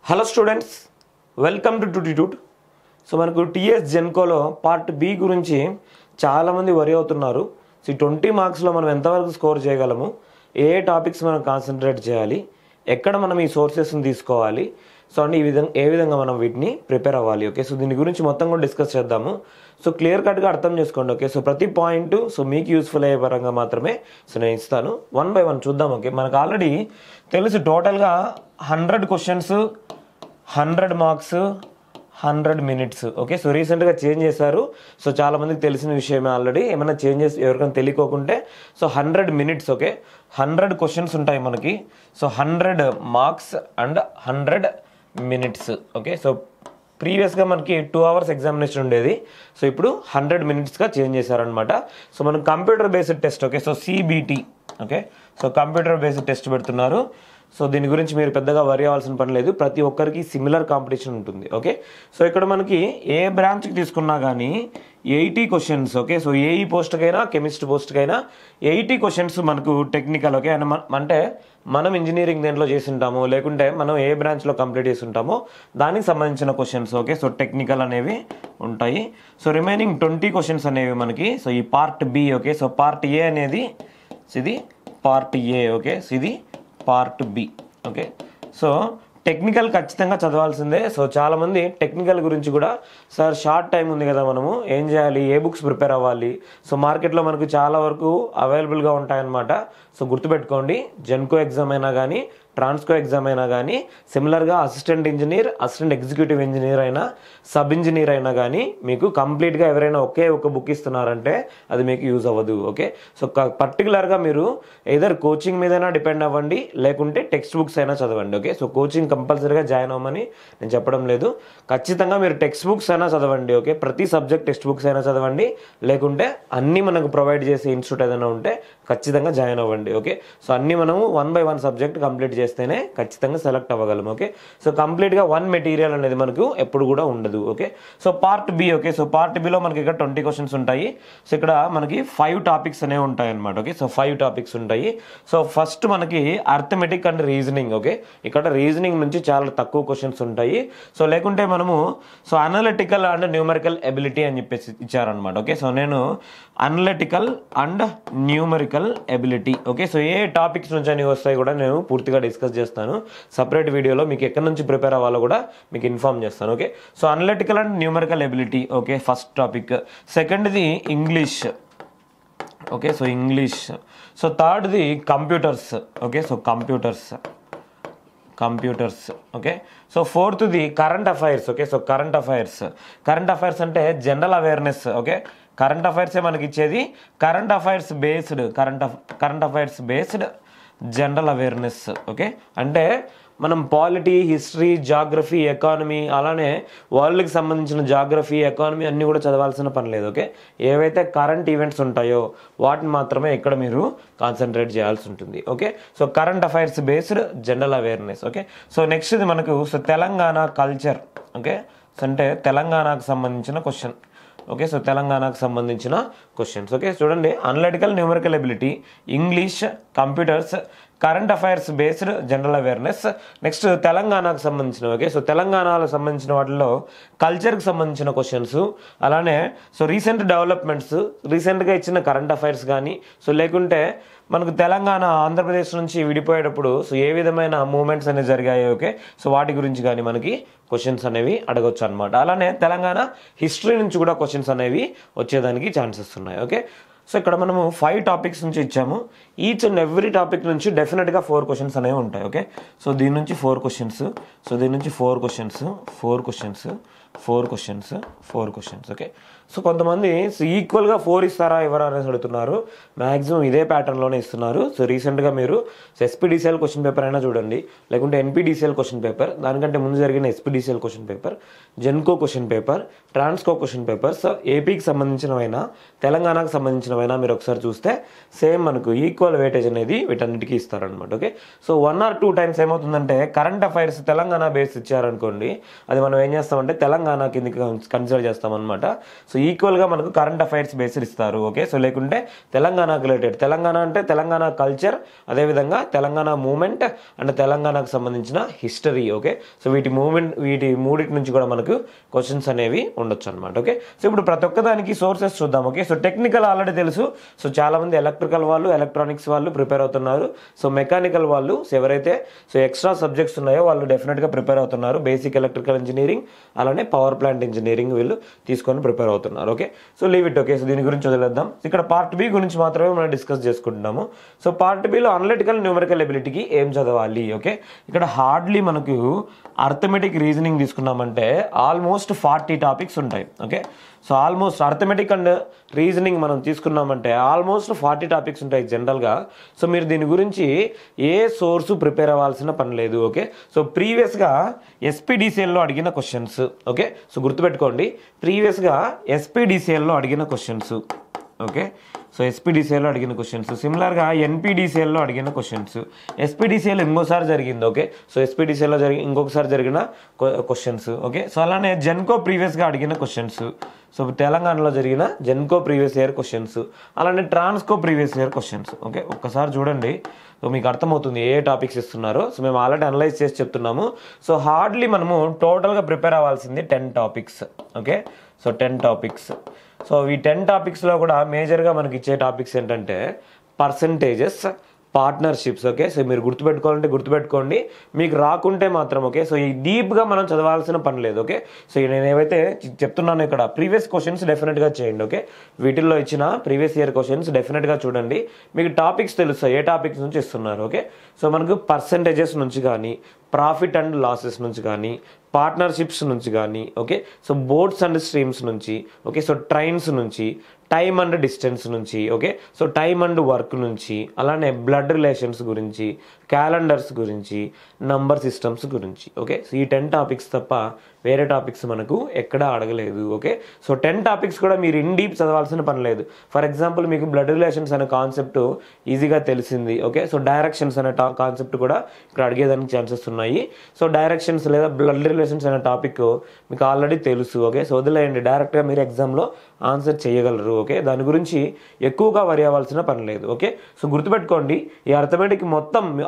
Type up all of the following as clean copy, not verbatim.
Hello students, welcome to Tute. So మనకు TS జెన్కోలో part B గురించి చాలామంది వరి అవుతున్నారు. సో ఈ 20 మార్క్స్లో మనం ఎంతవరకు స్కోర్ చేయగలము, ఏ టాపిక్స్ మనం కాన్సన్ట్రేట్ చేయాలి, ఎక్కడ మనం ఈ సోర్సెస్ని తీసుకోవాలి, సో అండి ఏ విధంగా మనం వీటిని ప్రిపేర్ అవ్వాలి. ఓకే, సో దీని గురించి మొత్తం కూడా డిస్కస్ చేద్దాము. సో క్లియర్ కట్గా అర్థం చేసుకోండి. ఓకే, సో ప్రతి పాయింట్ సో మీకు యూస్ఫుల్ అయ్యే పరంగా మాత్రమే సో నేను ఇస్తాను. 1 by 1 చూద్దాం. ఓకే, మనకు ఆల్రెడీ తెలుసు టోటల్గా 100 questions, 100 marks, 100 minutes. Okay, so రీసెంట్గా చేంజ్ చేశారు. సో చాలా మందికి తెలిసిన విషయమే ఆల్రెడీ. ఏమైనా చేంజెస్ ఎవరికైనా తెలియకోకుంటే సో 100 మినిట్స్. ఓకే, 100 క్వశ్చన్స్ ఉంటాయి మనకి. So 100 marks and 100 minutes. Okay, so ప్రీవియస్గా మనకి 2 hours ఎగ్జామినేషన్ ఉండేది. సో ఇప్పుడు 100 మినిట్స్గా చేంజ్ చేశారనమాట. సో మనం computer based test. Okay, so CBT. Okay, so computer based test పెడుతున్నారు. సో దీని గురించి మీరు పెద్దగా వరి అవ్వాల్సిన పని లేదు. ప్రతి ఒక్కరికి సిమిలర్ కాంపిటీషన్ ఉంటుంది. ఓకే, సో ఇక్కడ మనకి ఏ బ్రాంచ్కి తీసుకున్నా కానీ 80 క్వశ్చన్స్. ఓకే, సో ఏఈ పోస్ట్కైనా కెమిస్ట్రీ పోస్ట్కైనా 80 క్వశ్చన్స్ మనకు టెక్నికల్. ఓకే, అంటే మనం ఇంజనీరింగ్ దేంట్లో చేసి ఉంటామో లేకుంటే మనం ఏ బ్రాంచ్లో కంప్లీట్ చేసి ఉంటామో దానికి సంబంధించిన క్వశ్చన్స్. ఓకే, సో టెక్నికల్ అనేవి ఉంటాయి. సో రిమైనింగ్ 20 క్వశ్చన్స్ అనేవి మనకి సో ఈ part B. Okay, so part A అనేది ఇది పార్ట్ ఏ. ఓకే, సో ఇది part B. Okay, so technical ఖచ్చితంగా చదవాల్సిందే. సో చాలామంది టెక్నికల్ గురించి కూడా సార్ షార్ట్ టైం ఉంది కదా, మనము ఏం చేయాలి, ఏ బుక్స్ ప్రిపేర్ అవ్వాలి. సో మార్కెట్లో మనకు చాలా వరకు అవైలబుల్గా ఉంటాయన్నమాట. సో గుర్తుపెట్టుకోండి, జెన్కో ఎగ్జామ్ అయినా కానీ ట్రాన్స్కో ఎగ్జామ్ అయినా కానీ సిమిలర్గా assistant engineer, assistant executive engineer అయినా సబ్ ఇంజనీర్ అయినా కానీ మీకు కంప్లీట్గా ఎవరైనా ఒకే ఒక బుక్ ఇస్తున్నారంటే అది మీకు యూజ్ అవ్వదు. ఓకే, సో పర్టికులర్గా మీరు ఏదర్ కోచింగ్ మీదైనా డిపెండ్ అవ్వండి లేకుంటే టెక్స్ట్ బుక్స్ అయినా చదవండి. ఓకే, సో కోచింగ్ కంపల్సరీగా జాయిన్ అవ్వమని నేను చెప్పడం లేదు. ఖచ్చితంగా మీరు టెక్స్ట్ బుక్స్ అయినా చదవండి. ఓకే, ప్రతి సబ్జెక్ట్ టెక్స్ట్ బుక్స్ అయినా చదవండి, లేకుంటే అన్నీ మనకు ప్రొవైడ్ చేసే ఇన్స్టిట్యూట్ ఏదైనా ఉంటే ఖచ్చితంగా జాయిన్ అవ్వండి. ఓకే, సో అన్నీ మనము 1 by 1 సబ్జెక్ట్ కంప్లీట్ చేస్తేనే ఖచ్చితంగా సెలెక్ట్ అవ్వగలం. ఓకే, సో కంప్లీట్గా 1 మెటీరియల్ అనేది మనకు ఎప్పుడు కూడా ఉండదు. Okay, so part B. Okay, so part బిలో మనకి ఇక్కడ 20 క్వశ్చన్స్ ఉంటాయి. సో ఇక్కడ మనకి 5 టాపిక్స్ అనేవి ఉంటాయి అనమాట. ఓకే, సో 5 టాపిక్స్ ఉంటాయి. సో ఫస్ట్ మనకి అర్థమెటిక్ అండ్ రీజనింగ్. ఓకే, ఇక్కడ రీజనింగ్ నుంచి చాలా తక్కువ క్వశ్చన్స్ ఉంటాయి. సో లేకుంటే మనము so analytical and numerical ability అని చెప్పేసి ఇచ్చారనమాట. ఓకే, సో నేను analytical and numerical ability. Okay, so A topics నుంచి అని వస్తాయి కూడా నేను పూర్తిగా డిస్కస్ చేస్తాను సపరేట్ వీడియోలో. మీకు ఎక్కడి నుంచి ప్రిపేర్ అవ్వాలో కూడా మీకు ఇన్ఫార్మ్ చేస్తాను. Okay, so analytical and numerical ability. Okay, first topic. సెకండ్ది English. Okay, so English. So థర్డ్ది computers. Okay, so computers. Okay, so ఫోర్త్ది current affairs. Okay, so current affairs అంటే జనరల్ అవేర్నెస్. ఓకే, కరెంట్ అఫైర్సే మనకి ఇచ్చేది. Current affairs based general awareness. Okay, అంటే మనం polity, history, geography, economy, అలానే వరల్డ్కి సంబంధించిన జాగ్రఫీ, ఎకానమీ అన్నీ కూడా చదవాల్సిన పని లేదు. ఓకే, ఏవైతే కరెంట్ ఈవెంట్స్ ఉంటాయో వాటిని మాత్రమే ఇక్కడ మీరు కాన్సన్ట్రేట్ చేయాల్సి ఉంటుంది. Okay, so current affairs based general awareness. Okay, so నెక్స్ట్ది మనకు so Telangana culture. Okay, so అంటే తెలంగాణకు సంబంధించిన క్వశ్చన్. ఓకే, సో తెలంగాణకు సంబంధించిన క్వశ్చన్స్. ఓకే, చూడండి, analytical numerical ability, English, computers, current affairs based general awareness. Next తెలంగాణకు సంబంధించిన. ఓకే, సో తెలంగాణకు సంబంధించిన వాటిలో కల్చర్కి సంబంధించిన క్వశ్చన్స్, అలానే సో రీసెంట్ డెవలప్మెంట్స్, రీసెంట్గా ఇచ్చిన కరెంట్ అఫైర్స్ కానీ, సో లేకుంటే మనకు తెలంగాణ ఆంధ్రప్రదేశ్ నుంచి విడిపోయేటప్పుడు సో ఏ విధమైన మూమెంట్స్ అనేవి జరిగాయి. ఓకే, సో వాటి గురించి కానీ మనకి క్వశ్చన్స్ అనేవి అడగొచ్చు అనమాట. అలానే తెలంగాణ హిస్టరీ నుంచి కూడా క్వశ్చన్స్ అనేవి వచ్చేదానికి ఛాన్సెస్ ఉన్నాయి. ఓకే, సో ఇక్కడ మనము 5 టాపిక్స్ నుంచి ఇచ్చాము. ఈచ్ అండ్ ఎవ్రీ టాపిక్ నుంచి డెఫినెట్గా 4 క్వశ్చన్స్ అనేవి ఉంటాయి. ఓకే, సో దీని నుంచి 4 క్వశ్చన్స్, సో దీని నుంచి 4 క్వశ్చన్స్. ఓకే, సో కొంతమంది ఈక్వల్గా 4 ఇస్తారా ఎవరు అనేసి అడుగుతున్నారు. మ్యాక్సిమం ఇదే ప్యాటర్న్లోనే ఇస్తున్నారు. సో రీసెంట్గా మీరు ఎస్పీడీసీఎల్ క్వశ్చన్ పేపర్ అయినా చూడండి, లేకుంటే ఎన్పీడీసీఎల్ క్వశ్చన్ పేపర్, దానికంటే ముందు జరిగిన SPDCL question paper, Genco question paper, Transco question paper, so ఏపీకి సంబంధించినవైనా తెలంగాణకు సంబంధించినవైనా మీరు ఒకసారి చూస్తే సేమ్ మనకు ఈక్వల్ వెయిటేజ్ అనేది వీటన్నిటికీ ఇస్తారనమాట. ఓకే, సో 1 or 2 టైమ్స్ ఏమవుతుందంటే కరెంట్ అఫైర్స్ తెలంగాణ బేస్ ఇచ్చారనుకోండి, అది మనం ఏం చేస్తామంటే తెలంగాణ కిందకి కన్సిడర్ చేస్తామన్నమాట. సో సో ఈక్వల్గా మనకు కరెంట్ అఫైర్స్ బేస్డ్ ఇస్తారు. ఓకే, సో లేకుంటే తెలంగాణకు రిలేటెడ్, తెలంగాణ అంటే తెలంగాణ కల్చర్, అదేవిధంగా తెలంగాణ మూమెంట్ అండ్ తెలంగాణకు సంబంధించిన హిస్టరీ. ఓకే, సో వీటి మూడింటి నుంచి కూడా మనకు క్వశ్చన్స్ అనేవి ఉండొచ్చు అనమాట. ఓకే, సో ఇప్పుడు ప్రతి ఒక్కదానికి సోర్సెస్ చూద్దాం. ఓకే, సో టెక్నికల్ ఆల్రెడీ తెలుసు. సో చాలా మంది ఎలక్ట్రికల్ వాళ్ళు, ఎలక్ట్రానిక్స్ వాళ్ళు ప్రిపేర్ అవుతున్నారు. సో మెకానికల్ వాళ్ళు, సో ఎవరైతే సో ఎక్స్ట్రా సబ్జెక్ట్స్ ఉన్నాయో వాళ్ళు డెఫినెట్గా ప్రిపేర్ అవుతున్నారు. బేసిక్ ఎలక్ట్రికల్ ఇంజనీరింగ్ అలానే పవర్ ప్లాంట్ ఇంజనీరింగ్ వీళ్ళు తీసుకొని ప్రిపేర్ అవుతున్నారు. Okay, so leave it. Okay, so దీని గురించి వదిలేద్దాం. ఇక్కడ పార్ట్ బి గురించి మాత్రమే మనం డిస్కస్ చేసుకుంటున్నాము. సో పార్ట్ బిలో అనలిటికల్ న్యూమరికల్ ఎబిలిటీకి ఏం చదవాలి? ఓకే, ఇక్కడ హార్డ్లీ మనకు అర్థమెటిక్ రీజనింగ్ తీసుకున్నామంటే ఆల్మోస్ట్ 40 టాపిక్స్ ఉంటాయి. Okay, so almost arithmetic and reasoning మనం తీసుకున్నామంటే ఆల్మోస్ట్ 40 టాపిక్స్ ఉంటాయి జనరల్గా. సో మీరు దీని గురించి ఏ సోర్సు ప్రిపేర్ అవ్వాల్సిన పని లేదు. ఓకే, సో ప్రీవియస్గా ఎస్పీడీసీఎల్లో అడిగిన క్వశ్చన్స్. ఓకే, సో గుర్తుపెట్టుకోండి, ప్రీవియస్గా ఎస్పీడీసీఎల్లో అడిగిన క్వశ్చన్స్. ఓకే, సో ఎస్పీడీసీఎల్లో అడిగిన క్వశ్చన్స్, సిమిలర్గా ఎన్పీడీసీఎల్లో అడిగిన క్వశ్చన్స్. ఎస్పీడీసీఎల్ ఇంకోసారి జరిగింది. ఓకే, సో ఎస్పీడీసీఎల్లో ఇంకొకసారి జరిగిన క్వశ్చన్స్. ఓకే, సో అలానే జెన్కో ప్రీవియస్గా అడిగిన క్వశ్చన్స్. సో తెలంగాణలో జరిగిన జెన్కో ప్రీవియస్ ఇయర్ క్వశ్చన్స్, అలానే Transco previous year questions. Okay, ఒక్కసారి చూడండి, సో మీకు అర్థమవుతుంది ఏ టాపిక్స్ ఇస్తున్నారో. సో మేము ఆల్రెడీ అనలైజ్ చేసి చెప్తున్నాము. సో హార్డ్లీ మనము టోటల్గా ప్రిపేర్ అవ్వాల్సింది 10 topics. Okay, so 10 topics. So ఈ 10 టాపిక్స్లో కూడా మేజర్గా మనకి ఇచ్చే టాపిక్స్ ఏంటంటే పర్సంటేజెస్, పార్ట్నర్షిప్స్. ఓకే, సో మీరు గుర్తుపెట్టుకోవాలంటే గుర్తుపెట్టుకోండి, మీకు రాకుంటే మాత్రం. ఓకే, సో ఈ డీప్గా మనం చదవాల్సిన పని లేదు. ఓకే, సో నేను ఏవైతే చెప్తున్నాను ఇక్కడ ప్రీవియస్ క్వశ్చన్స్ డెఫినెట్గా చేయండి. ఓకే, వీటిల్లో ఇచ్చిన ప్రీవియస్ ఇయర్ క్వశ్చన్స్ డెఫినెట్గా చూడండి, మీకు టాపిక్స్ తెలుస్తాయి ఏ టాపిక్స్ నుంచి ఇస్తున్నారు. ఓకే, సో మనకు పర్సంటేజెస్ నుంచి కానీ, ప్రాఫిట్ అండ్ లాసెస్ నుంచి కానీ, పార్ట్నర్షిప్స్ నుంచి కానీ, okay, so boats and streams నుంచి, ఓకే, సో ట్రైన్స్ నుంచి, టైమ్ అండ్ డిస్టెన్స్ నుంచి, okay, so time and work నుంచి, అలానే బ్లడ్ రిలేషన్స్ గురించి, క్యాలెండర్స్ గురించి, నంబర్ సిస్టమ్స్ గురించి. ఓకే, సో ఈ 10 టాపిక్స్ తప్ప వేరే టాపిక్స్ మనకు ఎక్కడా అడగలేదు. ఓకే, సో 10 టాపిక్స్ కూడా మీరు ఇన్ డీప్ చదవాల్సిన పని లేదు. ఫర్ ఎగ్జాంపుల్ మీకు బ్లడ్ రిలేషన్స్ అనే కాన్సెప్ట్ ఈజీగా తెలిసింది. ఓకే, సో డైరెక్షన్స్ అనే కాన్సెప్ట్ కూడా ఇక్కడ అడిగేదానికి ఛాన్సెస్ ఉన్నాయి. సో డైరెక్షన్స్ లేదా బ్లడ్ రిలేషన్స్ అనే టాపిక్ మీకు ఆల్రెడీ తెలుసు. ఓకే, సో వదిలేయండి, డైరెక్ట్గా మీరు ఎగ్జామ్లో ఆన్సర్ చేయగలరు. ఓకే, దాని గురించి ఎక్కువగా వరి అవ్వాల్సిన పని లేదు. ఓకే, సో గుర్తుపెట్టుకోండి, ఈ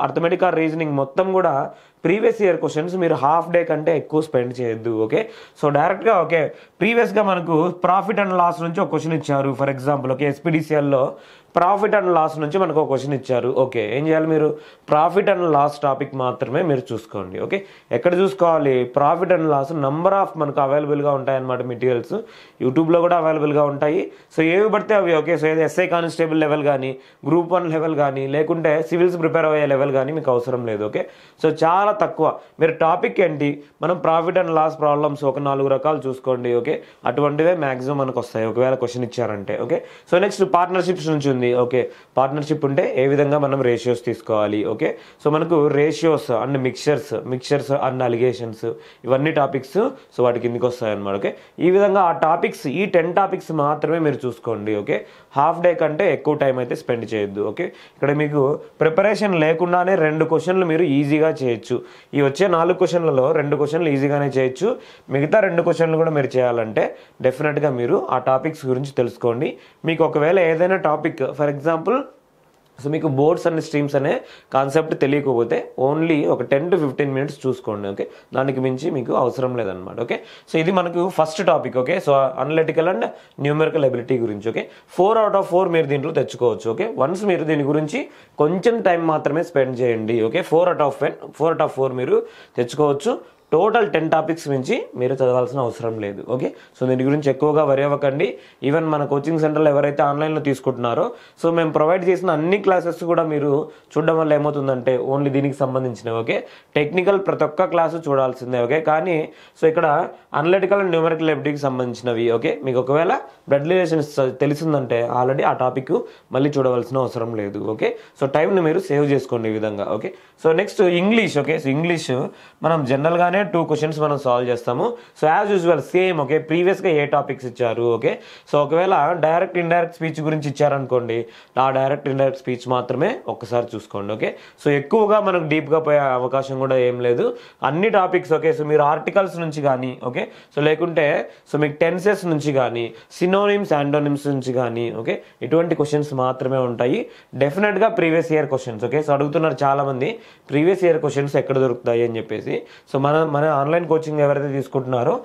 అర్థమెటిక్ ఆర్ రీజనింగ్ మొత్తం కూడా ప్రీవియస్ ఇయర్ క్వశ్చన్స్ మీరు హాఫ్ డే కంటే ఎక్కువ స్పెండ్ చేయొద్దు. ఓకే, సో డైరెక్ట్గా ఓకే ప్రీవియస్గా మనకు ప్రాఫిట్ అండ్ లాస్ నుంచి ఒక క్వశ్చన్ ఇచ్చారు. ఫర్ ఎగ్జాంపుల్ ఓకే ఎస్పీడీసీఎల్లో ప్రాఫిట్ అండ్ లాస్ నుంచి మనకు ఒక క్వశ్చన్ ఇచ్చారు. ఓకే, ఏం చేయాలి మీరు? ప్రాఫిట్ అండ్ లాస్ టాపిక్ మాత్రమే మీరు చూసుకోండి. ఓకే, ఎక్కడ చూసుకోవాలి? Profit and loss number of మనకు అవైలబుల్గా ఉంటాయన్నమాట మెటీరియల్స్, యూట్యూబ్లో కూడా అవైలబుల్గా ఉంటాయి. సో ఏవి పడితే అవి. ఓకే, సో ఏదో ఎస్ఐ కానిస్టేబుల్ లెవెల్ కానీ, గ్రూప్ 1 లెవెల్ కానీ, లేకుంటే సివిల్స్ ప్రిపేర్ అయ్యే లెవెల్ కానీ మీకు అవసరం లేదు. ఓకే, సో చాలా తక్కువ. మీరు టాపిక్ ఏంటి? మనం ప్రాఫిట్ అండ్ లాస్ ప్రాబ్లమ్స్ ఒక 4 రకాలు చూసుకోండి. ఓకే, అటువంటివే మ్యాక్సిమం మనకు వస్తాయి ఒకవేళ క్వశ్చన్ ఇచ్చారంటే. ఓకే, సో నెక్స్ట్ పార్ట్నర్షిప్స్ నుంచి ఉంది. ఓకే, పార్ట్నర్షిప్ ఉంటే ఏ విధంగా మనం రేషియోస్ తీసుకోవాలి. ఓకే, సో మనకు ratios and mixtures and alligations ఇవన్నీ టాపిక్స్ సో వాటి కిందకి వస్తాయి అన్నమాట. ఓకే, ఈ విధంగా ఆ టాపిక్స్ ఈ 10 టాపిక్స్ మాత్రమే మీరు చూసుకోండి. ఓకే, హాఫ్ డే కంటే ఎక్కువ టైం అయితే స్పెండ్ చేయొద్దు. ఓకే, ఇక్కడ మీకు ప్రిపరేషన్ లేకుండానే 2 క్వశ్చన్లు మీరు ఈజీగా చేయొచ్చు. ఈ వచ్చే 4 క్వశ్చన్లలో 2 క్వశ్చన్లు ఈజీగానే చేయొచ్చు. మిగతా 2 క్వశ్చన్లు కూడా మీరు చేయాలంటే డెఫినెట్గా మీరు ఆ టాపిక్స్ గురించి తెలుసుకోండి. మీకు ఒకవేళ ఏదైనా టాపిక్ ఫర్ ఎగ్జాంపుల్ సో మీకు బోర్డ్స్ అండ్ స్ట్రీమ్స్ అనే కాన్సెప్ట్ తెలియకపోతే ఓన్లీ ఒక 10 to 15 minutes చూసుకోండి. ఓకే, దానికి మించి మీకు అవసరం లేదనమాట. ఓకే, సో ఇది మనకు first topic. Okay, so analytical and numerical ability గురించి. ఓకే, 4 out of 4 మీరు దీంట్లో తెచ్చుకోవచ్చు. ఓకే, వన్స్ మీరు దీని గురించి కొంచెం టైం మాత్రమే స్పెండ్ చేయండి. ఓకే, 4 out of 4 మీరు తెచ్చుకోవచ్చు. టోటల్ 10 టాపిక్స్ నుంచి మీరు చదవాల్సిన అవసరం లేదు. ఓకే, సో దీని గురించి ఎక్కువగా వరి అవ్వకండి. ఈవెన్ మన కోచింగ్ సెంటర్లో ఎవరైతే ఆన్లైన్లో తీసుకుంటున్నారో సో మేము ప్రొవైడ్ చేసిన అన్ని క్లాసెస్ కూడా మీరు చూడడం వల్ల ఏమవుతుందంటే ఓన్లీ దీనికి సంబంధించినవి. ఓకే, టెక్నికల్ ప్రతి ఒక్క క్లాసు చూడాల్సిందే. ఓకే, కానీ సో ఇక్కడ అనలిటికల్ అండ్ న్యూమరికల్ ఎబిలిటీకి సంబంధించినవి. ఓకే, మీకు ఒకవేళ బ్లడ్ రిలేషన్స్ తెలిసిందంటే ఆల్రెడీ ఆ టాపిక్ మళ్ళీ చూడవలసిన అవసరం లేదు. ఓకే, సో టైంని మీరు సేవ్ చేసుకోండి ఈ విధంగా. Okay, so next English. Okay, so English మనం జనరల్గానే 2 క్వశ్చన్స్ మనం సాల్వ్ చేస్తాము. So as usual same okay, ప్రీవియస్గా ఏ టాపిక్స్ ఇచ్చారు ఓకే. సో ఒకవేళ డైరెక్ట్ ఇండైరెక్ట్ స్పీచ్ గురించి ఇచ్చారనుకోండి, ఆ డైరెక్ట్ ఇండైరెక్ట్ స్పీచ్ మాత్రమే ఒక్కసారి చూసుకోండి ఓకే. సో ఎక్కువగా మనకు డీప్గా పోయే అవకాశం కూడా ఏం లేదు. అన్ని టాపిక్స్ ఓకే. సో మీరు ఆర్టికల్స్ నుంచి కానీ ఓకే, సో లేకుంటే సో మీకు టెన్సెస్ నుంచి కానీ సినోనిమ్స్ యాంటోనిమ్స్ నుంచి కానీ ఓకే, ఇటువంటి క్వశ్చన్స్ మాత్రమే ఉంటాయి. డెఫినెట్గా previous year questions okay. So అడుగుతున్నారు చాలామంది ప్రీవియస్ ఇయర్ క్వశ్చన్స్ ఎక్కడ దొరుకుతాయి అని చెప్పేసి. సో మన ఆన్లైన్ కోచింగ్ ఎవరైతే తీసుకుంటున్నారో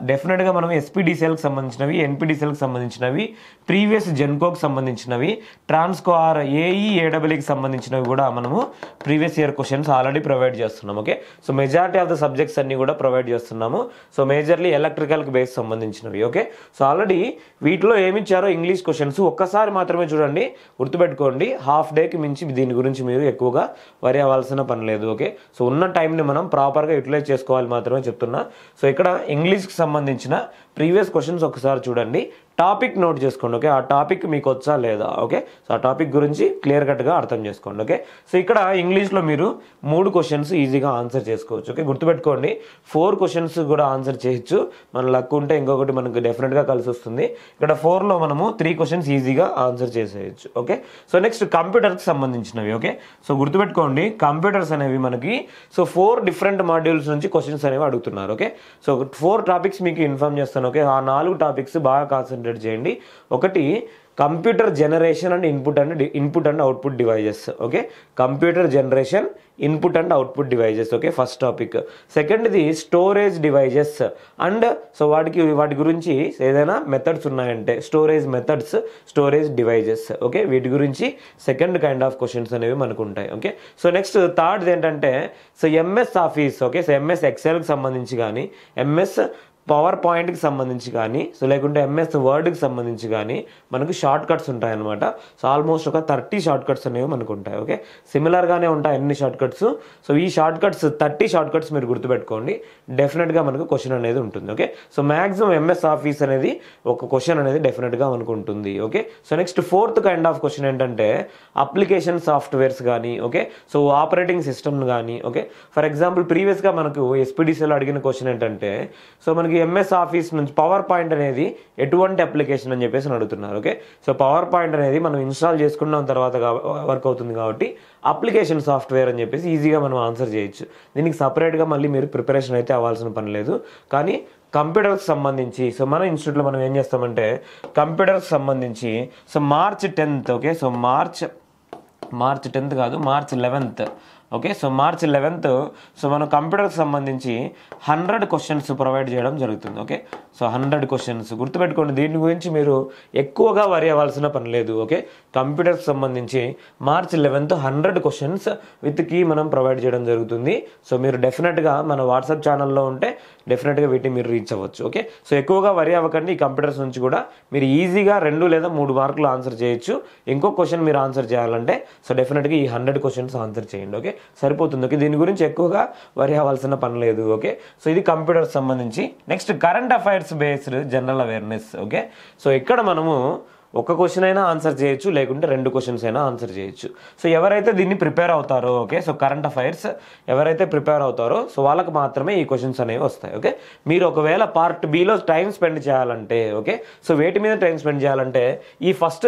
డెఫినెట్గా మనం ఎస్పీడీసీఎల్కి సంబంధించినవి, ఎన్పీడీసీఎల్కి సంబంధించినవి, ప్రీవియస్ జెన్కోకి సంబంధించినవి, ట్రాన్స్కో ఆర్ ఏఈఏడబ్ల్యూకి సంబంధించినవి కూడా మనము previous year questions already provide చేస్తున్నాం okay. So majority of the subjects అన్ని కూడా ప్రొవైడ్ చేస్తున్నాము. సో మేజర్లీ ఎలక్ట్రికల్కి బేస్ సంబంధించినవి ఓకే. సో ఆల్రెడీ వీటిలో ఏమిచ్చారో ఇంగ్లీష్ క్వశ్చన్స్ ఒక్కసారి మాత్రమే చూడండి, గుర్తుపెట్టుకోండి. హాఫ్ డేకి మించి దీని గురించి మీరు ఎక్కువగా వరి అవ్వాల్సిన పని లేదు ఓకే. సో ఉన్న టైంని మనం ప్రాపర్గా యూటిలైజ్ చేసుకోవాలి మాత్రమే చెప్తున్నా. సో ఇక్కడ ఇంగ్లీష్కి సంబంధించిన ప్రీవియస్ క్వశ్చన్స్ ఒకసారి చూడండి, టాపిక్ నోట్ చేసుకోండి ఓకే. ఆ టాపిక్ మీకు వచ్చా లేదా ఓకే. సో ఆ టాపిక్ గురించి క్లియర్ కట్గా అర్థం చేసుకోండి ఓకే. సో ఇక్కడ ఇంగ్లీష్లో మీరు 3 క్వశ్చన్స్ ఈజీగా ఆన్సర్ చేసుకోవచ్చు ఓకే. గుర్తుపెట్టుకోండి 4 క్వశ్చన్స్ కూడా ఆన్సర్ చేయొచ్చు, మన లక్ ఉంటే ఇంకొకటి మనకు డెఫినెట్గా కలిసి వస్తుంది. ఇక్కడ 4లో మనము 3 క్వశ్చన్స్ ఈజీగా ఆన్సర్ చేసేయచ్చు ఓకే. సో నెక్స్ట్ కంప్యూటర్కి సంబంధించినవి ఓకే. సో గుర్తుపెట్టుకోండి కంప్యూటర్స్ అనేవి మనకి సో 4 డిఫరెంట్ మాడ్యూల్స్ నుంచి క్వశ్చన్స్ అనేవి అడుగుతున్నారు ఓకే. సో 4 టాపిక్స్ మీకు ఇన్ఫార్మ్ చేస్తాను ఓకే. ఆ 4 టాపిక్స్ బాగా కాన్సన్ట్రేట్ చేయండి. ఒకటి computer generation and input and output devices okay. Computer generation, input and output devices okay, first topic. సెకండ్ది స్టోరేజ్ డివైజెస్ అండ్ సో వాటి గురించి ఏదైనా మెథడ్స్ ఉన్నాయంటే storage methods, storage devices okay. వీటి గురించి సెకండ్ కైండ్ ఆఫ్ క్వశ్చన్స్ అనేవి మనకు ఉంటాయి ఓకే. సో నెక్స్ట్ థర్డ్ ఏంటంటే so MS office okay. So MS ఎక్సెల్కి సంబంధించి కానీ, ఎంఎస్ పవర్ పాయింట్కి సంబంధించి కానీ, సో లేకుంటే ఎంఎస్ వర్డ్కి సంబంధించి కానీ మనకు షార్ట్ కట్స్ ఉంటాయి అనమాట. సో ఆల్మోస్ట్ ఒక 30 షార్ట్ కట్స్ అనేవి మనకు ఉంటాయి ఓకే. సిమిలర్గానే ఉంటాయి అన్ని షార్ట్ కట్స్. సో ఈ షార్ట్ కట్స్ 30 షార్ట్ కట్స్ మీరు గుర్తుపెట్టుకోండి, డెఫినెట్గా మనకు క్వశ్చన్ అనేది ఉంటుంది okay. So maximum MS office అనేది ఒక క్వశ్చన్ అనేది డెఫినెట్గా మనకు ఉంటుంది okay. So next fourth kind of question ఏంటంటే అప్లికేషన్ సాఫ్ట్వేర్స్ కానీ ఓకే. సో ఆపరేటింగ్ సిస్టమ్ కానీ ఓకే. ఫర్ ఎగ్జాంపుల్ ప్రీవియస్గా మనకు ఎస్పీడీసీలో అడిగిన క్వశ్చన్ ఏంటంటే సో మనకి ఎంఎస్ ఆఫీస్ నుంచి పవర్ పాయింట్ అనేది ఎటువంటి అప్లికేషన్ అని చెప్పేసి అడుగుతున్నారు ఓకే. సో పవర్ పాయింట్ అనేది మనం ఇన్స్టాల్ చేసుకున్న తర్వాత వర్క్ అవుతుంది కాబట్టి అప్లికేషన్ సాఫ్ట్వేర్ అని చెప్పేసి ఈజీగా మనం ఆన్సర్ చేయొచ్చు. దీనికి సపరేట్గా మళ్ళీ మీరు ప్రిపరేషన్ అయితే అవ్వాల్సిన పని లేదు. కానీ కంప్యూటర్కి సంబంధించి సో మన ఇన్స్టిట్యూట్లో మనం ఏం చేస్తామంటే కంప్యూటర్కి సంబంధించి so March 10th okay. So March 10th కాదు, March 11th okay. So March 11th so మనం కంప్యూటర్కి సంబంధించి 100 క్వశ్చన్స్ ప్రొవైడ్ చేయడం జరుగుతుంది ఓకే. సో 100 క్వశ్చన్స్ గుర్తుపెట్టుకోండి, దీని గురించి మీరు ఎక్కువగా వరి అవ్వాల్సిన పని లేదు ఓకే. కంప్యూటర్కి సంబంధించి March 11th 100 questions with key మనం ప్రొవైడ్ చేయడం జరుగుతుంది. సో మీరు డెఫినెట్గా మన వాట్సాప్ ఛానల్లో ఉంటే డెఫినెట్గా వీటిని మీరు రీచ్ అవ్వచ్చు ఓకే. సో ఎక్కువగా వరి అవ్వకండి, ఈ కంప్యూటర్స్ నుంచి కూడా మీరు ఈజీగా 2 లేదా 3 మార్కులు ఆన్సర్ చేయొచ్చు. ఇంకో క్వశ్చన్ మీరు ఆన్సర్ చేయాలంటే సో డెఫినెట్గా ఈ 100 క్వశ్చన్స్ ఆన్సర్ చేయండి ఓకే, సరిపోతుంది ఓకే. దీని గురించి ఎక్కువగా వరి అవ్వాల్సిన పని లేదు ఓకే. సో ఇది కంప్యూటర్ సంబంధించి. Next current affairs based general awareness okay. So ఇక్కడ మనము ఒక క్వశ్చన్ అయినా ఆన్సర్ చేయొచ్చు, లేకుంటే 2 క్వశ్చన్స్ అయినా ఆన్సర్ చేయొచ్చు. సో ఎవరైతే దీన్ని ప్రిపేర్ అవుతారో ఓకే, సో కరెంట్ అఫైర్స్ ఎవరైతే ప్రిపేర్ అవుతారో సో వాళ్ళకి మాత్రమే ఈ క్వశ్చన్స్ అనేవి వస్తాయి ఓకే. మీరు ఒకవేళ పార్ట్ బిలో టైం స్పెండ్ చేయాలంటే ఓకే, సో వేటి మీద టైం స్పెండ్ చేయాలంటే ఈ ఫస్ట్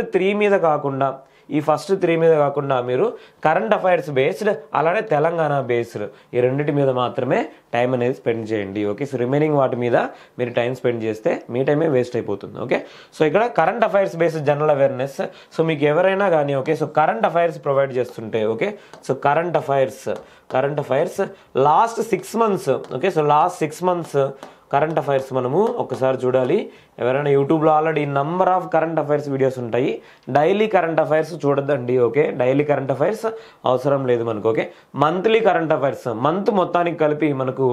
3 మీద కాకుండా మీరు కరెంట్ అఫైర్స్ బేస్డ్ అలానే తెలంగాణ బేస్డ్ ఈ రెండింటి మీద మాత్రమే టైం అనేది స్పెండ్ చేయండి ఓకే. సో రిమైనింగ్ వాటి మీద మీరు టైం స్పెండ్ చేస్తే మీ టైమే వేస్ట్ అయిపోతుంది ఓకే. సో ఇక్కడ current affairs based general awareness so మీకు ఎవరైనా కానీ okay, so current affairs provide చేస్తుంటే okay. So current affairs last 6 months okay. So last 6 months current affairs మనము ఒకసారి చూడాలి. ఎవరైనా యూట్యూబ్లో already number of current affairs videos ఉంటాయి. డైలీ కరెంట్ అఫైర్స్ చూడొద్దండి ఓకే. డైలీ కరెంట్ అఫైర్స్ అవసరం లేదు మనకు okay. Monthly current affairs month మొత్తానికి కలిపి మనకు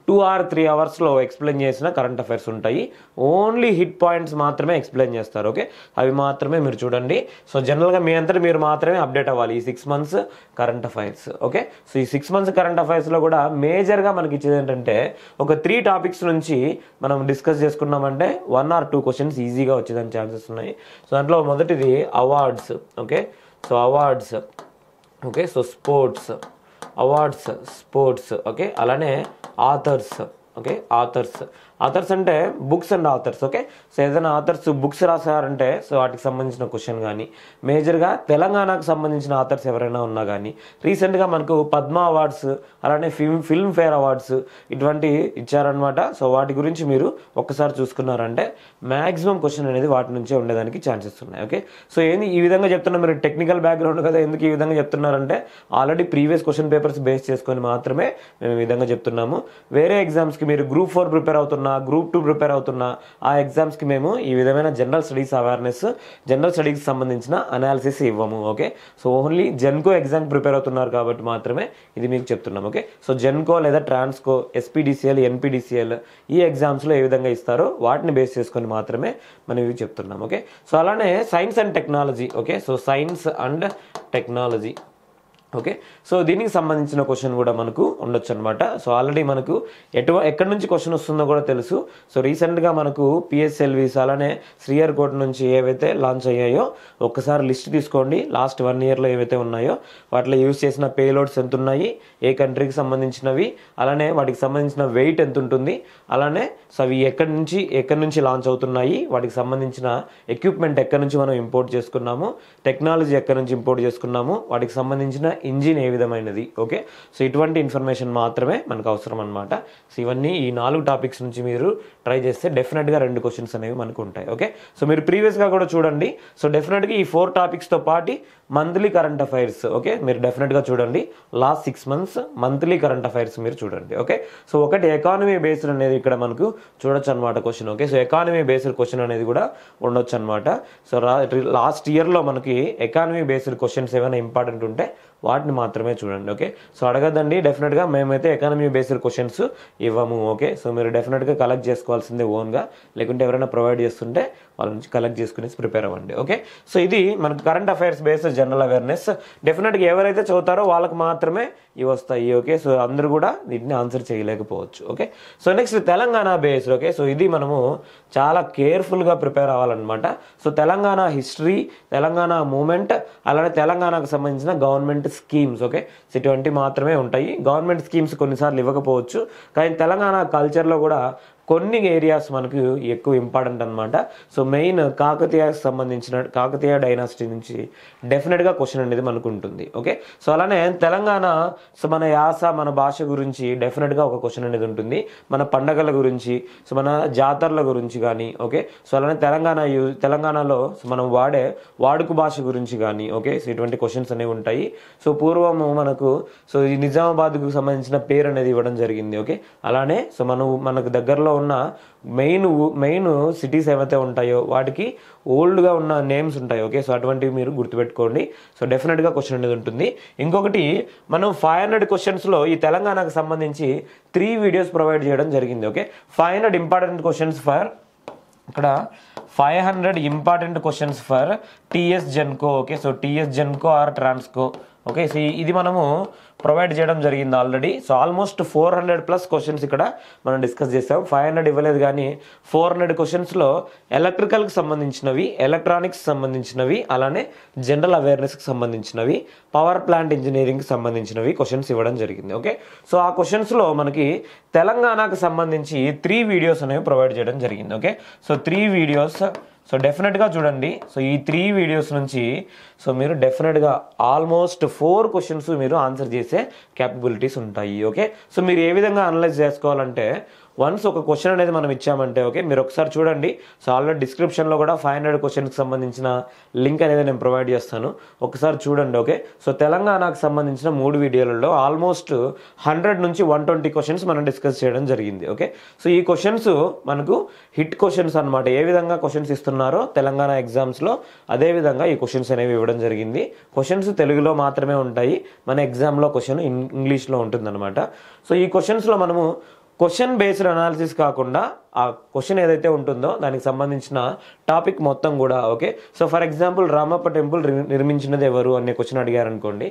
2 or 3 hours ఎక్స్ప్లెయిన్ చేసిన కరెంట్ అఫైర్స్ ఉంటాయి. ఓన్లీ హిట్ పాయింట్స్ మాత్రమే ఎక్స్ప్లెయిన్ చేస్తారు ఓకే. అవి మాత్రమే మీరు చూడండి. సో జనరల్గా మీ అంతటా మీరు మాత్రమే అప్డేట్ అవ్వాలి ఈ 6 months current affairs okay. So ఈ 6 months కరెంట్ అఫైర్స్లో కూడా మేజర్గా మనకి ఇచ్చేది ఏంటంటే ఒక 3 topics నుంచి మనం డిస్కస్ చేసుకున్నామంటే 1 or 2 క్వశ్చన్స్ ఈజీగా వచ్చేదానికి ఛాన్సెస్ ఉన్నాయి. సో దాంట్లో మొదటిది awards okay. So awards okay. So sports okay. అలానే ఆథర్స్ ఓకే ఆథర్స్ అంటే books and authors. Okay, so ఏదైనా ఆథర్స్ బుక్స్ రాశారంటే సో వాటికి సంబంధించిన క్వశ్చన్ కానీ, మేజర్గా తెలంగాణకు సంబంధించిన ఆథర్స్ ఎవరైనా ఉన్నా కానీ, రీసెంట్గా మనకు పద్మ అవార్డ్స్ అలానే ఫిల్మ్ ఫేర్ అవార్డ్స్ ఇటువంటి ఇచ్చారనమాట. సో వాటి గురించి మీరు ఒక్కసారి చూసుకున్నారంటే మ్యాక్సిమం క్వశ్చన్ అనేది వాటి నుంచే ఉండేదానికి ఛాన్సెస్ ఉన్నాయి. ఓకే, సో ఏంది ఈ విధంగా చెప్తున్నా, మీరు టెక్నికల్ బ్యాక్గ్రౌండ్ కదా, ఎందుకు ఈ విధంగా చెప్తున్నారంటే already previous question papers base చేసుకొని మాత్రమే మేము ఈ విధంగా చెప్తున్నాము. వేరే ఎగ్జామ్స్కి మీరు గ్రూప్ 4 ప్రిపేర్ అవుతున్నా, గ్రూప్ 2 ప్రిపేర్ అవుతున్నా, ఆ ఎగ్జామ్స్కి మేము ఈ విధమైన జనరల్ స్టడీస్ అవేర్నెస్, జనరల్ స్టడీస్కి సంబంధించిన అనాలిసిస్ ఇవ్వము. Okay, so only Genco exam prepare అవుతున్నారు కాబట్టి మాత్రమే ఇది మీకు చెప్తున్నాం. ఓకే, సో జెన్కో లేదా ట్రాన్స్కో, ఎస్పీడీసీఎల్, ఎన్పీడీసీఎల్ ఈ ఎగ్జామ్స్లో ఏ విధంగా ఇస్తారో వాటిని బేస్ చేసుకొని మాత్రమే మనం ఇవి చెప్తున్నాం. ఓకే, సో అలానే science and technology. Okay, so science and technology. Okay, so దీనికి సంబంధించిన క్వశ్చన్ కూడా మనకు ఉండొచ్చు అనమాట. సో ఆల్రెడీ మనకు ఎక్కడి నుంచి క్వశ్చన్ వస్తుందో కూడా తెలుసు. సో రీసెంట్గా మనకు పిఎస్ఎల్వీస్ అలానే శ్రీహరికోట నుంచి ఏవైతే లాంచ్ అయ్యాయో ఒక్కసారి లిస్ట్ తీసుకోండి. లాస్ట్ 1 yearలో ఏవైతే ఉన్నాయో వాటిలో యూజ్ చేసిన పేలోడ్స్ ఎంత ఉన్నాయి, ఏ కంట్రీకి సంబంధించినవి, అలానే వాటికి సంబంధించిన వెయిట్ ఎంత ఉంటుంది, అలానే సో అవి ఎక్కడి నుంచి లాంచ్ అవుతున్నాయి, వాటికి సంబంధించిన ఎక్విప్మెంట్ ఎక్కడి నుంచి మనం ఇంపోర్ట్ చేసుకున్నాము, టెక్నాలజీ ఎక్కడి నుంచి ఇంపోర్ట్ చేసుకున్నాము, వాటికి సంబంధించిన ఇంజిన్ ఏ విధమైనది. ఓకే, సో ఇటువంటి ఇన్ఫర్మేషన్ మాత్రమే మనకు అవసరం అనమాట. సో ఇవన్నీ ఈ 4 టాపిక్స్ నుంచి మీరు ట్రై చేస్తే డెఫినెట్గా 2 క్వశ్చన్స్ అనేవి మనకు ఉంటాయి. ఓకే, సో మీరు ప్రీవియస్గా కూడా చూడండి. సో డెఫినెట్గా ఈ 4 టాపిక్స్తో పాటు మంత్లీ కరెంట్ అఫైర్స్, ఓకే, మీరు డెఫినెట్గా చూడండి. Last 6 months monthly current affairs మీరు చూడండి. ఓకే, సో ఒకటి ఎకానమీ బేస్డ్ అనేది ఇక్కడ మనకు చూడొచ్చు అనమాట question. Okay, so economy based question అనేది కూడా ఉండొచ్చు అనమాట. సో లాస్ట్ ఇయర్లో మనకి ఎకానమీ బేస్డ్ క్వశ్చన్స్ ఏమైనా ఇంపార్టెంట్ ఉంటే వాటిని మాత్రమే చూడండి. ఓకే, సో అడగదండి, డెఫినెట్గా మేమైతే ఎకానమీ బేస్డ్ క్వశ్చన్స్ ఇవ్వము. ఓకే, సో మీరు డెఫినెట్గా కలెక్ట్ చేసుకోవాల్సిందే ఓన్గా, లేకుంటే ఎవరైనా ప్రొవైడ్ చేస్తుంటే వాళ్ళ నుంచి కలెక్ట్ చేసుకుని ప్రిపేర్ అవ్వండి. ఓకే, సో ఇది మనకు current affairs based general awareness. డెఫినెట్గా ఎవరైతే చదువుతారో వాళ్ళకి మాత్రమే ఇవి వస్తాయి. ఓకే, సో అందరూ కూడా వీటిని ఆన్సర్ చేయలేకపోవచ్చు. Okay, so next Telangana based. Okay, so ఇది మనము చాలా కేర్ఫుల్గా ప్రిపేర్ అవ్వాలన్నమాట. So Telangana history, Telangana movement, అలానే తెలంగాణకు సంబంధించిన గవర్నమెంట్ స్కీమ్స్. ఓకే, సో ఇటువంటి మాత్రమే ఉంటాయి. గవర్నమెంట్ స్కీమ్స్ కొన్నిసార్లు ఇవ్వకపోవచ్చు, కానీ తెలంగాణ కల్చర్లో కూడా కొన్ని ఏరియాస్ మనకు ఎక్కువ ఇంపార్టెంట్ అనమాట. సో మెయిన్ కాకతీయ డైనాసిటీ నుంచి డెఫినెట్గా క్వశ్చన్ అనేది మనకు ఉంటుంది. ఓకే, సో అలానే తెలంగాణ, సో మన యాస, మన భాష గురించి డెఫినెట్గా ఒక క్వశ్చన్ అనేది ఉంటుంది. మన పండగల గురించి, సో మన జాతరల గురించి కానీ. ఓకే, సో అలానే తెలంగాణలో మనం వాడుక భాష గురించి కానీ. ఓకే, సో ఇటువంటి క్వశ్చన్స్ అనేవి ఉంటాయి. సో పూర్వము మనకు సో ఈ నిజామాబాద్కు సంబంధించిన పేరు అనేది ఇవ్వడం జరిగింది. ఓకే, అలానే సో మనకు దగ్గరలో ఉన్న మెయిన్ సిటీస్ ఏవైతే ఉంటాయో వాటికి ఓల్డ్గా ఉన్న నేమ్స్ ఉంటాయి. ఓకే, సో అటువంటివి మీరు గుర్తుపెట్టుకోండి. సో డెఫినెట్గా క్వశ్చన్ అనేది ఉంటుంది. ఇంకొకటి మనం 500 క్వశ్చన్స్లో ఈ తెలంగాణకు సంబంధించి 3 వీడియోస్ ప్రొవైడ్ చేయడం జరిగింది. ఓకే, 500 ఇంపార్టెంట్ క్వశ్చన్స్ ఫర్ ఇక్కడ 500 important questions for TS Genco. Okay, so TS Genco or Transco. Okay, so ఇది మనము ప్రొవైడ్ చేయడం జరిగింది ఆల్రెడీ. సో ఆల్మోస్ట్ 400+ క్వశ్చన్స్ ఇక్కడ మనం డిస్కస్ చేసాం. 500 ఇవ్వలేదు, కానీ 400 క్వశ్చన్స్లో ఎలక్ట్రికల్కి సంబంధించినవి, ఎలక్ట్రానిక్స్ సంబంధించినవి, అలానే జనరల్ అవేర్నెస్కి సంబంధించినవి, పవర్ ప్లాంట్ ఇంజనీరింగ్కి సంబంధించినవి క్వశ్చన్స్ ఇవ్వడం జరిగింది. ఓకే, సో ఆ క్వశ్చన్స్లో మనకి తెలంగాణకు సంబంధించి 3 వీడియోస్ అనేవి ప్రొవైడ్ చేయడం జరిగింది. ఓకే, సో 3 వీడియోస్ సో డెఫినెట్గా చూడండి. సో ఈ 3 వీడియోస్ నుంచి సో మీరు డెఫినెట్గా ఆల్మోస్ట్ 4 క్వశ్చన్స్ మీరు ఆన్సర్ చేసే క్యాపబిలిటీస్ ఉంటాయి. ఓకే, సో మీరు ఏ విధంగా అనలైజ్ చేసుకోవాలంటే, వన్స్ ఒక క్వశ్చన్ అనేది మనం ఇచ్చామంటే, ఓకే, మీరు ఒకసారి చూడండి. సో ఆల్రెడీ డిస్క్రిప్షన్లో కూడా 500 క్వశ్చన్కి సంబంధించిన లింక్ అనేది నేను ప్రొవైడ్ చేస్తాను, ఒకసారి చూడండి. ఓకే, సో తెలంగాణకు సంబంధించిన 3 వీడియోలలో ఆల్మోస్ట్ 100 నుంచి 120 క్వశ్చన్స్ మనం డిస్కస్ చేయడం జరిగింది. ఓకే, సో ఈ క్వశ్చన్స్ మనకు హిట్ క్వశ్చన్స్ అనమాట. ఏ విధంగా క్వశ్చన్స్ ఇస్తున్నారో తెలంగాణ ఎగ్జామ్స్లో అదే విధంగా ఈ క్వశ్చన్స్ అనేవి ఇవ్వడం జరిగింది. క్వశ్చన్స్ తెలుగులో మాత్రమే ఉంటాయి, మన ఎగ్జామ్లో క్వశ్చన్ ఇంగ్లీష్లో ఉంటుందన్నమాట. సో ఈ క్వశ్చన్స్లో మనము క్వశ్చన్ బేస్డ్ అనాలిసిస్ కాకుండా ఆ క్వశ్చన్ ఏదైతే ఉంటుందో దానికి సంబంధించిన టాపిక్ మొత్తం కూడా. Okay, so for example Ramappa temple నిర్మించినది ఎవరు అనే క్వశ్చన్ అడిగారు అనుకోండి.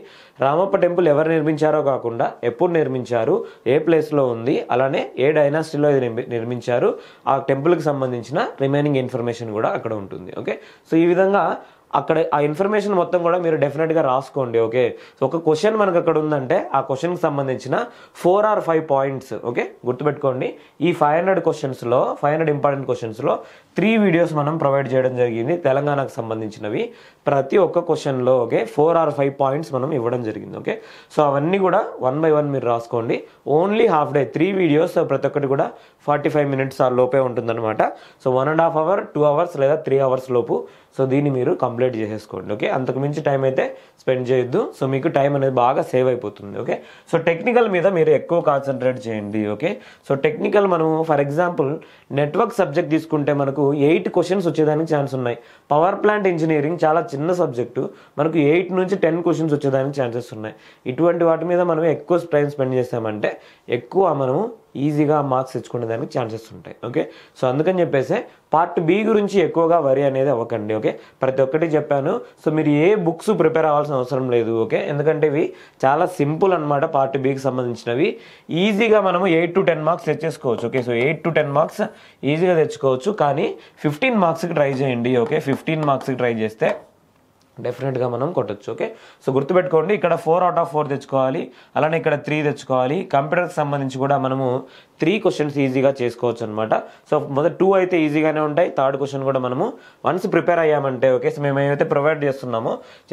రామప్ప టెంపుల్ ఎవరు నిర్మించారో కాకుండా ఎప్పుడు నిర్మించారు, ఏ ప్లేస్లో ఉంది, అలానే ఏ డైనాసిటీలో ఇది నిర్మించారు, ఆ టెంపుల్కి సంబంధించిన రిమైనింగ్ ఇన్ఫర్మేషన్ కూడా అక్కడ ఉంటుంది. ఓకే, సో ఈ విధంగా అక్కడ ఆ ఇన్ఫర్మేషన్ మొత్తం కూడా మీరు డెఫినెట్గా రాసుకోండి. ఓకే, సో ఒక క్వశ్చన్ మనకు అక్కడ ఉందంటే ఆ క్వశ్చన్కి సంబంధించిన 4 or 5 పాయింట్స్ ఓకే గుర్తుపెట్టుకోండి. ఈ 500 క్వశ్చన్స్లో 500 ఇంపార్టెంట్ క్వశ్చన్స్లో 3 వీడియోస్ మనం ప్రొవైడ్ చేయడం జరిగింది తెలంగాణకు సంబంధించినవి. ప్రతి ఒక్క క్వశ్చన్లో ఓకే 4 or 5 పాయింట్స్ మనం ఇవ్వడం జరిగింది. ఓకే, సో అవన్నీ కూడా 1 by 1 మీరు రాసుకోండి. ఓన్లీ హాఫ్ డే 3 వీడియోస్, ప్రతి ఒక్కటి కూడా 45 minutes ఆ లోపే ఉంటుందన్నమాట. సో 1.5 hour 2 hours లేదా 3 hours లోపు సో దీన్ని మీరు కంప్లీట్ చేసేసుకోండి. ఓకే, అంతకు మించి టైం అయితే స్పెండ్ చేయొద్దు. సో మీకు టైం అనేది బాగా సేవ్ అయిపోతుంది. ఓకే, సో టెక్నికల్ మీద మీరు ఎక్కువ కాన్సన్ట్రేట్ చేయండి. ఓకే, సో టెక్నికల్ మనం ఫర్ ఎగ్జాంపుల్ నెట్వర్క్ సబ్జెక్ట్ తీసుకుంటే మనకు 8 క్వశ్చన్స్ వచ్చేదానికి ఛాన్స్ ఉన్నాయి. పవర్ ప్లాంట్ ఇంజనీరింగ్ చాలా చిన్న సబ్జెక్టు, మనకు 8 నుంచి 10 క్వశ్చన్స్ వచ్చేదానికి ఛాన్సెస్ ఉన్నాయి. ఇటువంటి వాటి మీద మనం ఎక్కువ టైం స్పెండ్ చేస్తామంటే ఎక్కువ మనము ఈజీగా మార్క్స్ తెచ్చుకునే దానికి ఛాన్సెస్ ఉంటాయి. ఓకే, సో అందుకని చెప్పేసి పార్ట్ బి గురించి ఎక్కువగా వరి అనేది అవ్వకండి. ఓకే, ప్రతి ఒక్కటి చెప్పాను. సో మీరు ఏ బుక్స్ ప్రిపేర్ అవ్వాల్సిన అవసరం లేదు. ఓకే, ఎందుకంటే ఇవి చాలా సింపుల్ అనమాట. పార్ట్ బికి సంబంధించినవి ఈజీగా మనము 8 to 10 మార్క్స్ తెచ్చేసుకోవచ్చు. ఓకే, సో 8 to 10 మార్క్స్ ఈజీగా తెచ్చుకోవచ్చు. కానీ 15 మార్క్స్కి ట్రై చేయండి. ఓకే, 15 మార్క్స్కి ట్రై చేస్తే డెఫినెట్గా మనం కొట్టచ్చు. ఓకే, సో గుర్తుపెట్టుకోండి, ఇక్కడ 4 out of 4 తెచ్చుకోవాలి, అలానే ఇక్కడ 3 తెచ్చుకోవాలి. కంప్యూటర్కి సంబంధించి కూడా మనము 3 క్వశ్చన్స్ ఈజీగా చేసుకోవచ్చు అనమాట. సో మొదటి 2 అయితే ఈజీగానే ఉంటాయి. థర్డ్ క్వశ్చన్ కూడా మనము వన్స్ ప్రిపేర్ అయ్యామంటే ఓకే, సో మేము ఏమైతే ప్రొవైడ్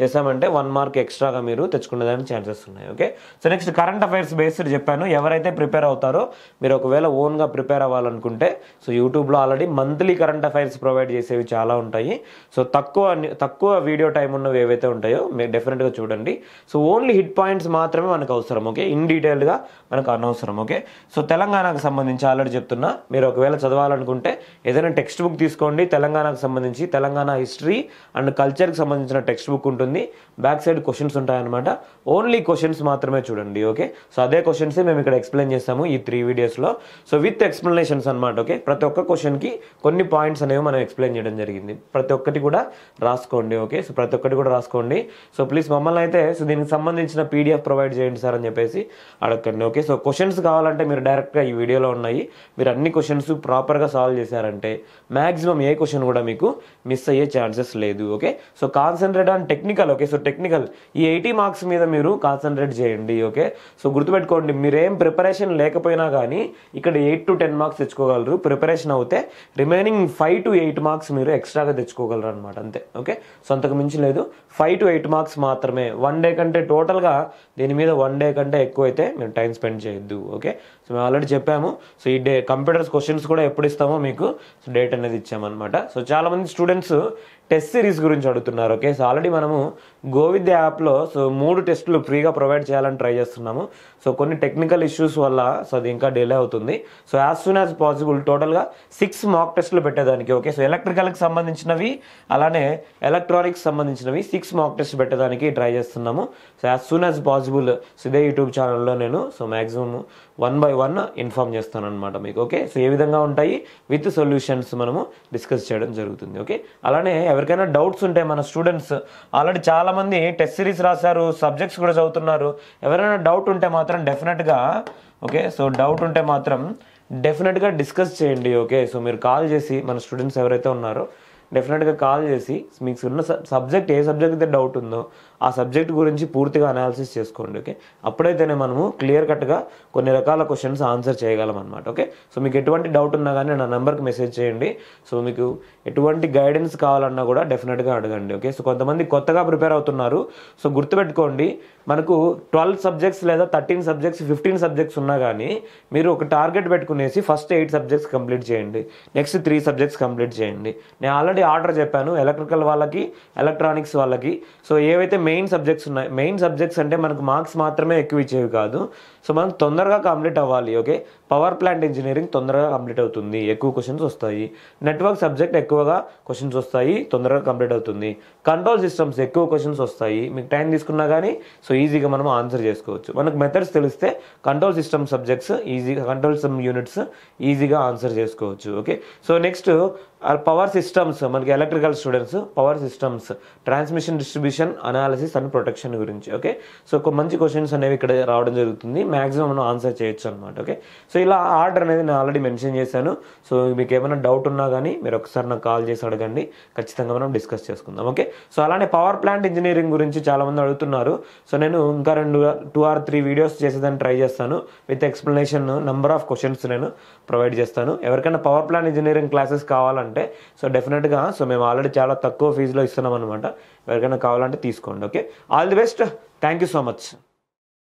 చేసామంటే 1 మార్క్ ఎక్స్ట్రాగా మీరు తెచ్చుకునేదానికి ఛాన్సెస్ ఉన్నాయి. Okay, so next current affairs based చెప్పాను. ఎవరైతే ప్రిపేర్ అవుతారో మీరు ఒకవేళ ఓన్గా ప్రిపేర్ అవ్వాలనుకుంటే సో యూట్యూబ్లో already monthly current affairs provide చేసేవి చాలా ఉంటాయి. సో తక్కువ వీడియో టైం ఉన్నవి ఏవైతే ఉంటాయో మీరు డెఫినెట్గా చూడండి. సో ఓన్లీ హిట్ పాయింట్స్ మాత్రమే మనకు అవసరం. ఓకే, ఇన్ డీటెయిల్గా మనకు అనవసరం. ఓకే, సో తెలంగాణకు సంబంధించి ఆల్రెడీ చెప్తున్నా, మీరు ఒకవేళ చదవాలనుకుంటే ఏదైనా టెక్స్ట్ బుక్ తీసుకోండి. తెలంగాణకు సంబంధించి తెలంగాణ హిస్టరీ అండ్ కల్చర్కి సంబంధించిన టెక్స్ట్ బుక్ ఉంటుంది. బ్యాక్ సైడ్ క్వశ్చన్స్ ఉంటాయన్నమాట. ఓన్లీ క్వశ్చన్స్ మాత్రమే చూడండి. ఓకే, సో అదే క్వశ్చన్స్ మేము ఇక్కడ ఎక్స్ప్లెయిన్ చేస్తాము ఈ 3 వీడియోస్లో. సో విత్ ఎక్స్ప్లెనేషన్స్ అనమాట. ఓకే, ప్రతి ఒక్క క్వశ్చన్కి కొన్ని పాయింట్స్ అనేవి మనం ఎక్స్ప్లెయిన్ చేయడం జరిగింది. ప్రతి ఒక్కటి కూడా రాసుకోండి. ఓకే, సో ప్రతి ఒక్కటి కూడా రాసుకోండి. సో ప్లీజ్ మమ్మల్ని అయితే సో దీనికి సంబంధించిన PDF ప్రొవైడ్ చేయండి సార్ అని చెప్పేసి అడగండి. ఓకే, సో క్వశ్చన్స్ కావాలంటే మీరు డైరెక్ట్గా ఈ వీడియోలో ఉన్నాయి. మీరు అన్ని క్వశ్చన్స్ ప్రాపర్గా సాల్వ్ చేశారంటే మ్యాక్సిమం ఏ క్వశ్చన్ కూడా మీకు మిస్ అయ్యే ఛాన్సెస్ లేదు. Okay, so concentrate on technical. Okay, so technical ఈ 80 మార్క్స్ మీద మీరు కాన్సన్ట్రేట్ చేయండి. ఓకే, సో గుర్తుపెట్టుకోండి, మీరేం ప్రిపరేషన్ లేకపోయినా కానీ ఇక్కడ 8 to 10 మార్క్స్ తెచ్చుకోగలరు. ప్రిపరేషన్ అవుతే రిమైనింగ్ 5 to 8 మార్క్స్ మీరు ఎక్స్ట్రాగా తెచ్చుకోగలరు అనమాట, అంతే. ఓకే, సో అంతకు మించి లేదు. 5 to 8 మార్క్స్ మాత్రమే. 1 డే కంటే టోటల్గా దీని మీద 1 డే కంటే ఎక్కువ అయితే మీరు టైం స్పెండ్ చేయొద్దు. ఓకే, సో మేము ఆల్రెడీ చెప్పాము. సో ఈ కంప్యూటర్స్ క్వశ్చన్స్ కూడా ఎప్పుడు ఇస్తామో మీకు డేట్ అనేది ఇచ్చామన్నమాట. సో చాలామంది స్టూడెంట్స్ టెస్ట్ సిరీస్ గురించి అడుగుతున్నారు. ఓకే, సో ఆల్రెడీ మనము గోవిద్య యాప్లో సో 3 టెస్టులు ఫ్రీగా ప్రొవైడ్ చేయాలని ట్రై చేస్తున్నాము. సో కొన్ని టెక్నికల్ ఇష్యూస్ వల్ల సో అది ఇంకా డిలే అవుతుంది. So as soon as possible టోటల్గా 6 మాక్ టెస్టులు పెట్టేదానికి. ఓకే, సో ఎలక్ట్రికల్కి సంబంధించినవి అలానే ఎలక్ట్రానిక్స్ సంబంధించినవి 6 మాక్ టెస్ట్ పెట్టేదానికి ట్రై చేస్తున్నాము. So as soon as possible so ఇదే యూట్యూబ్ ఛానల్లో నేను సో మ్యాక్సిమం 1 by 1 ఇన్ఫార్మ్ చేస్తాను అనమాట మీకు. ఓకే, సో ఏ విధంగా ఉంటాయి విత్ సొల్యూషన్స్ మనము డిస్కస్ చేయడం జరుగుతుంది. ఓకే, అలానే ఎవరికైనా డౌట్స్ ఉంటే మన స్టూడెంట్స్ ఆల్రెడీ చాలా మంది టెస్ట్ సిరీస్ రాశారు, సబ్జెక్ట్స్ కూడా చదువుతున్నారు. ఎవరైనా డౌట్ ఉంటే మాత్రం డెఫినెట్గా ఓకే, సో డౌట్ ఉంటే మాత్రం డెఫినెట్గా డిస్కస్ చేయండి. ఓకే, సో మీరు కాల్ చేసి మన స్టూడెంట్స్ ఎవరైతే ఉన్నారో డెఫినెట్గా కాల్ చేసి మీకు ఉన్న సబ్జెక్ట్ ఏ సబ్జెక్ట్ అయితే డౌట్ ఉందో ఆ సబ్జెక్ట్ గురించి పూర్తిగా అనాలిసిస్ చేసుకోండి. ఓకే, అప్పుడైతేనే మనము క్లియర్ కట్గా కొన్ని రకాల క్వశ్చన్స్ ఆన్సర్ చేయగలం అనమాట. ఓకే, సో మీకు ఎటువంటి డౌట్ ఉన్నా కానీ నా నెంబర్కి మెసేజ్ చేయండి. సో మీకు ఎటువంటి గైడెన్స్ కావాలన్నా కూడా డెఫినెట్గా అడగండి. ఓకే, సో కొంతమంది కొత్తగా ప్రిపేర్ అవుతున్నారు. సో గుర్తుపెట్టుకోండి, మనకు 12 సబ్జెక్ట్స్ లేదా 13 సబ్జెక్ట్స్ 15 సబ్జెక్ట్స్ ఉన్నా కానీ మీరు ఒక టార్గెట్ పెట్టుకునేసి ఫస్ట్ 8 సబ్జెక్ట్స్ కంప్లీట్ చేయండి, నెక్స్ట్ 3 సబ్జెక్ట్స్ కంప్లీట్ చేయండి. నేను ఆల్రెడీ ఆర్డర్ చెప్పాను ఎలక్ట్రికల్ వాళ్ళకి, ఎలక్ట్రానిక్స్ వాళ్ళకి. సో ఏవైతే మెయిన్ సబ్జెక్ట్స్ ఉన్నాయి, మెయిన్ సబ్జెక్ట్స్ అంటే మనకు మార్క్స్ మాత్రమే ఎక్కువ ఇచ్చేవి కాదు. సో మనం తొందరగా కంప్లీట్ అవ్వాలి. ఓకే, పవర్ ప్లాంట్ ఇంజనీరింగ్ తొందరగా కంప్లీట్ అవుతుంది, ఎక్కువ క్వశ్చన్స్ వస్తాయి. నెట్వర్క్ సబ్జెక్ట్ ఎక్కువగా క్వశ్చన్స్ వస్తాయి, తొందరగా కంప్లీట్ అవుతుంది. కంట్రోల్ సిస్టమ్స్ ఎక్కువ క్వశ్చన్స్ వస్తాయి, మీకు టైం తీసుకున్నా కానీ సో ఈజీగా మనం ఆన్సర్ చేసుకోవచ్చు. మనకు మెథడ్స్ తెలిస్తే కంట్రోల్ సిస్టమ్ సబ్జెక్ట్స్ ఈజీగా, కంట్రోల్ సిస్టమ్ యూనిట్స్ ఈజీగా ఆన్సర్ చేసుకోవచ్చు. Okay, so next power systems, మనకి electrical students power systems, transmission, distribution, analysis and protection గురించి. ఓకే, సో ఒక మంచి క్వశ్చన్స్ అనేవి ఇక్కడ రావడం జరుగుతుంది, మ్యాక్సిమం మనం ఆన్సర్ చేయొచ్చు అనమాట. ఓకే, సో ఇలా ఆర్డర్ అనేది నేను ఆల్రెడీ మెన్షన్ చేశాను. సో మీకు ఏమైనా డౌట్ ఉన్నా కానీ మీరు ఒకసారి నాకు కాల్ చేసి అడగండి, ఖచ్చితంగా మనం డిస్కస్ చేసుకుందాం. ఓకే, సో అలానే పవర్ ప్లాంట్ ఇంజనీరింగ్ గురించి చాలామంది అడుగుతున్నారు. సో నేను ఇంకా 2 or 3 వీడియోస్ చేసేదాన్ని ట్రై చేస్తాను, with explanation, number of questions నేను ప్రొవైడ్ చేస్తాను. ఎవరికైనా పవర్ ప్లాంట్ ఇంజనీరింగ్ క్లాసెస్ కావాలంటే సో డెఫినెట్గా, సో మేము ఆల్రెడీ చాలా తక్కువ ఫీజులో ఇస్తున్నాం అనమాట. ఎవరికైనా కావాలంటే తీసుకోండి. Okay, all the best, thank you so much.